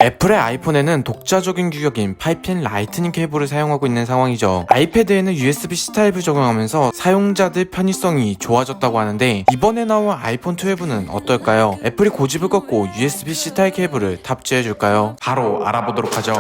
애플의 아이폰에는 독자적인 규격인 5핀 라이트닝 케이블을 사용하고 있는 상황이죠. 아이패드에는 USB-C 타입을 적용하면서 사용자들 편의성이 좋아졌다고 하는데 이번에 나온 아이폰 12는 어떨까요? 애플이 고집을 꺾고 USB-C 타입 케이블을 탑재해줄까요? 바로 알아보도록 하죠.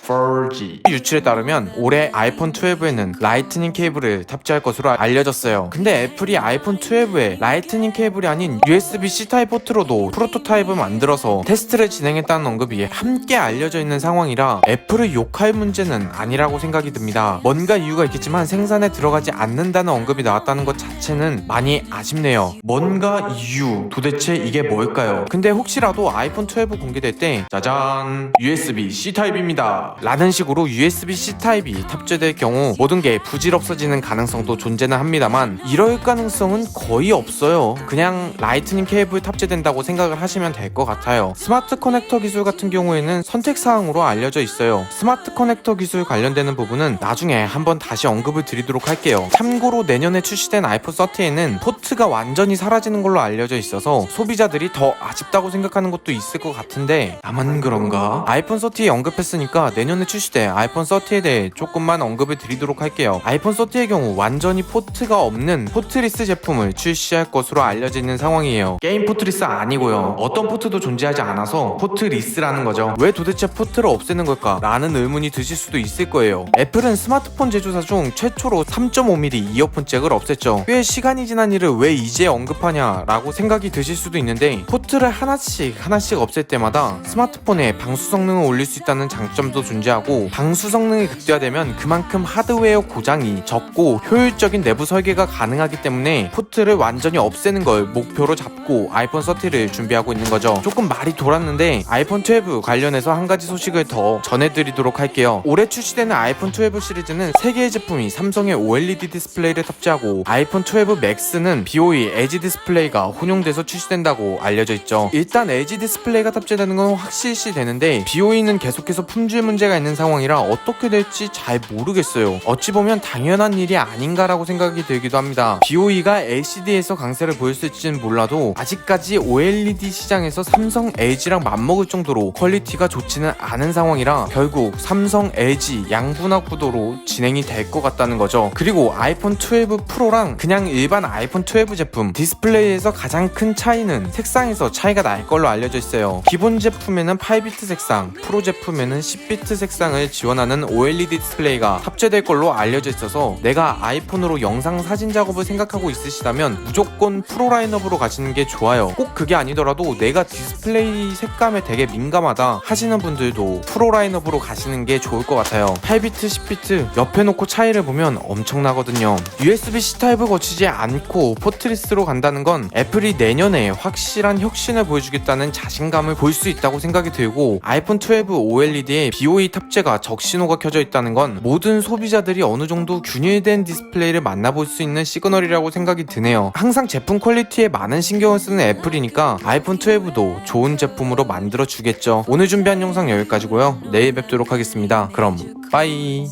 4G 유출에 따르면 올해 아이폰 12에는 라이트닝 케이블을 탑재할 것으로 알려졌어요. 근데 애플이 아이폰 12에 라이트닝 케이블이 아닌 USB-C 타입 포트로도 프로토타입을 만들어서 테스트를 진행했다는 언급이 함께 알려져 있는 상황이라 애플을 욕할 문제는 아니라고 생각이 듭니다. 뭔가 이유가 있겠지만 생산에 들어가지 않는다는 언급이 나왔다는 것 자체는 많이 아쉽네요. 뭔가 이유, 도대체 이게 뭘까요? 근데 혹시라도 아이폰 12 공개될 때 짜잔 USB-C 타입입니다 라는 식으로 USB-C 타입이 탑재될 경우 모든 게 부질없어지는 가능성도 존재는 합니다만 이럴 가능성은 거의 없어요. 그냥 라이트닝 케이블 탑재된다고 생각을 하시면 될 것 같아요. 스마트 커넥터 기술 같은 경우에는 선택사항으로 알려져 있어요. 스마트 커넥터 기술 관련되는 부분은 나중에 한번 다시 언급을 드리도록 할게요. 참고로 내년에 출시된 아이폰 30에는 포트가 완전히 사라지는 걸로 알려져 있어서 소비자들이 더 아쉽다고 생각하는 것도 있을 것 같은데 나만 그런가? 아이폰 30에 언급했으니까 내년에 출시될 아이폰 30에 대해 조금만 언급을 드리도록 할게요. 아이폰 30의 경우 완전히 포트가 없는 포트리스 제품을 출시할 것으로 알려져 있는 상황이에요. 게임 포트리스 아니고요. 어떤 포트도 존재하지 않아서 포트리스라는 거죠. 왜 도대체 포트를 없애는 걸까? 라는 의문이 드실 수도 있을 거예요. 애플은 스마트폰 제조사 중 최초로 3.5mm 이어폰 잭을 없앴죠. 꽤 시간이 지난 일을 왜 이제 언급하냐 라고 생각이 드실 수도 있는데 포트를 하나씩 없앨 때마다 스마트폰에 방수 성능을 올릴 수 있다는 장점도 존재하고 방수 성능이 극대화되면 그만큼 하드웨어 고장이 적고 효율적인 내부 설계가 가능하기 때문에 포트를 완전히 없애는 걸 목표로 잡고 아이폰 30를 준비하고 있는 거죠. 조금 말이 돌았는데 아이폰 12 관련해서 한 가지 소식을 더 전해드리도록 할게요. 올해 출시되는 아이폰 12 시리즈는 3개의 제품이 삼성의 OLED 디스플레이를 탑재하고 아이폰 12 맥스는 BOE 에지 디스플레이가 혼용돼서 출시된다고 알려져 있죠. 일단 에지 디스플레이가 탑재되는 건 확실시 되는데 BOE는 계속해서 품질 문제가 있는 상황이라 어떻게 될지 잘 모르겠어요. 어찌 보면 당연한 일이 아닌가라고 생각이 들기도 합니다. BOE가 LCD에서 강세를 보였을지는 몰라도 아직까지 OLED 시장에서 삼성 LG랑 맞먹을 정도로 퀄리티가 좋지는 않은 상황이라 결국 삼성 LG 양분화 구도로 진행이 될 것 같다는 거죠. 그리고 아이폰 12 프로랑 그냥 일반 아이폰 12 제품 디스플레이에서 가장 큰 차이는 색상에서 차이가 날 걸로 알려져 있어요. 기본 제품에는 8비트 색상, 프로 제품에는 10비트 색상을 지원하는 OLED 디스플레이가 탑재될 걸로 알려져 있어서 내가 아이폰으로 영상 사진 작업을 생각하고 있으시다면 무조건 프로 라인업으로 가시는 게 좋아요. 꼭 그게 아니더라도 내가 디스플레이 색감에 되게 민감하다 하시는 분들도 프로 라인업으로 가시는 게 좋을 것 같아요. 8비트, 10비트 옆에 놓고 차이를 보면 엄청나거든요. USB-C 타입을 거치지 않고 포트리스로 간다는 건 애플이 내년에 확실한 혁신을 보여주겠다는 자신감을 볼 수 있다고 생각이 들고 아이폰 12 OLED에 BOE 탑재가 적신호가 켜져 있다는 건 모든 소비자들이 어느 정도 균일된 디스플레이를 만나볼 수 있는 시그널이라고 생각이 드네요. 항상 제품 퀄리티에 많은 신경을 쓰는 애플이니까 아이폰 12도 좋은 제품으로 만들어 주겠죠. 오늘 준비한 영상 여기까지고요. 내일 뵙도록 하겠습니다. 그럼 빠이.